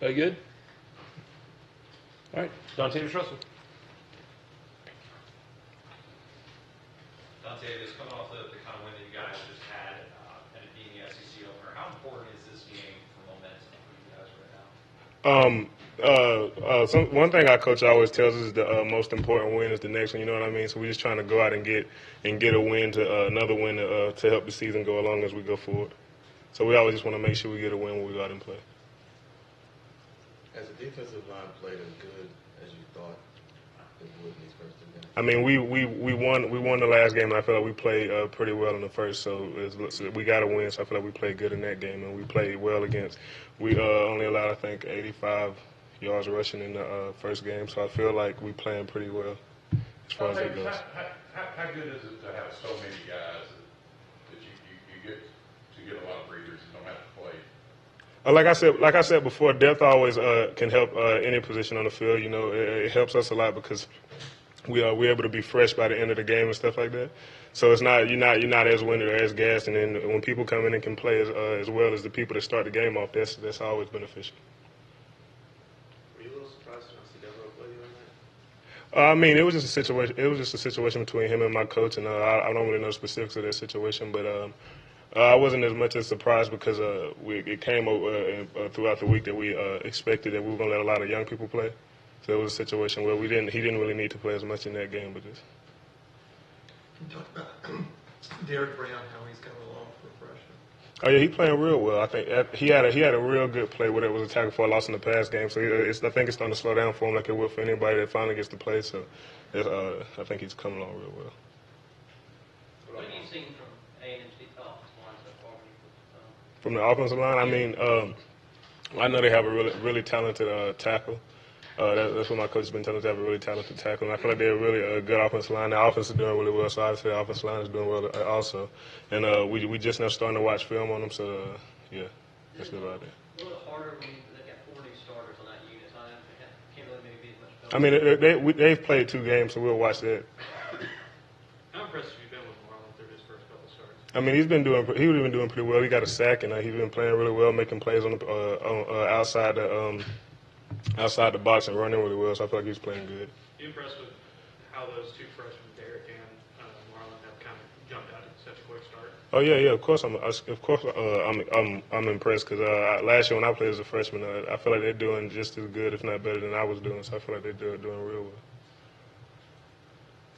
Very good. All right, Dontavius Russell. Dontavius, coming off the kind of win that you guys just had and it being the SEC opener, how important is this game for momentum for you guys right now? One thing our coach always tells us is the most important win is the next one. You know what I mean? So we're just trying to go out and get a win to another win to help the season go along as we go forward. So we always just want to make sure we get a win when we go out and play. Has the defensive line played as good as you thought it would in these first two games? I mean, we won the last game, and I feel like we played pretty well in the first. So we got to win. So I feel like we played good in that game, and we played well against. We only allowed, I think, 85 yards rushing in the first game. So I feel like we playing pretty well as far as that goes. How good is it to have so many guys that you get to get a lot of breathers and don't have to play? Like I said before, depth always can help any position on the field. You know, it helps us a lot because we're able to be fresh by the end of the game and stuff like that. So it's not you're not as winded or as gassed, and then when people come in and can play as well as the people that start the game off, that's always beneficial. Were you a little surprised to not see Devereaux play the other night? I mean, it was just a situation. It was just a situation between him and my coach, and I don't really know the specifics of that situation, but. I wasn't as much as surprised because it came throughout the week that we expected that we were going to let a lot of young people play. So it was a situation where he didn't really need to play as much in that game with us. Can you talk about Derek Brown, how he's coming along for a freshman? Oh yeah, he's playing real well. I think he had a real good play where it was a tackle for a loss in the pass game. So I think it's starting to slow down for him like it will for anybody that finally gets to play. So I think he's coming along real well. What have you seen from A&M's offensive line so far? From the offensive line, I mean, I know they have a really talented tackle. That's what my coach has been telling us. They have a really talented tackle, and I feel like they're really a good offensive line. The offense is doing really well, so obviously the offensive line is doing well also. And we just now starting to watch film on them, so yeah, that's good about that. A little harder when they've got 4 new starters on that unit, so I can't really maybe be as much. I mean, they've played 2 games, so we'll watch that. How impressed have you been with Marlon through his first couple starts? I mean, he's been doing pretty well. He got a sack, and he's been playing really well, making plays on the outside the box and running really well. So I feel like he's playing good. You impressed with how those 2 freshmen, Derek and Marlon, have kind of jumped out at such a quick start? Oh yeah. Of course, I'm impressed because last year when I played as a freshman, I feel like they're doing just as good, if not better, than I was doing. So I feel like they're doing real well.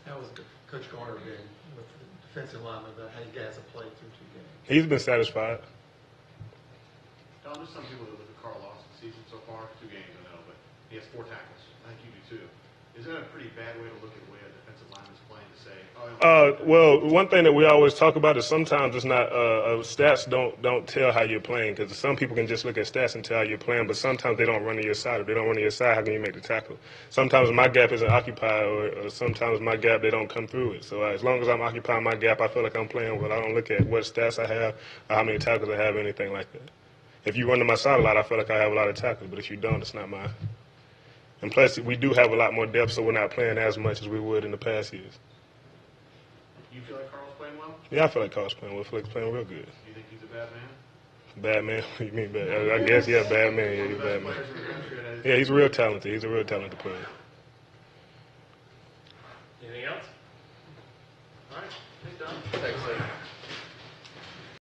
How was Coach Garner been with the defensive lineman about how you guys have played through 2 games? He's been satisfied. Don, there's some people that look at Carl Lawson's season so far, 2 games I know, but he has 4 tackles. I think you do too. Is that a pretty bad way to look at the way a defensive lineman's playing to say, well, one thing that we always talk about is sometimes it's not stats don't tell how you're playing, because some people can just look at stats and tell how you're playing, but sometimes they don't run to your side. If they don't run to your side, how can you make the tackle? Sometimes my gap isn't occupied, or sometimes my gap they don't come through it. So as long as I'm occupying my gap, I feel like I'm playing well. I don't look at what stats I have or how many tackles I have, or anything like that. If you run to my side a lot, I feel like I have a lot of tackles, but if you don't, it's not mine. And plus, we do have a lot more depth, so we're not playing as much as we would in the past years. you feel like Carl's playing well? Yeah, I feel like Carl's playing well. I feel like he's playing real good. Do you think he's a bad man? Bad man? What do you mean bad? I guess, yeah, bad man. Yeah, he's a bad man. Yeah, he's real talented. He's a real talented player. Anything else? All right. Thanks, Don. Thanks, sir.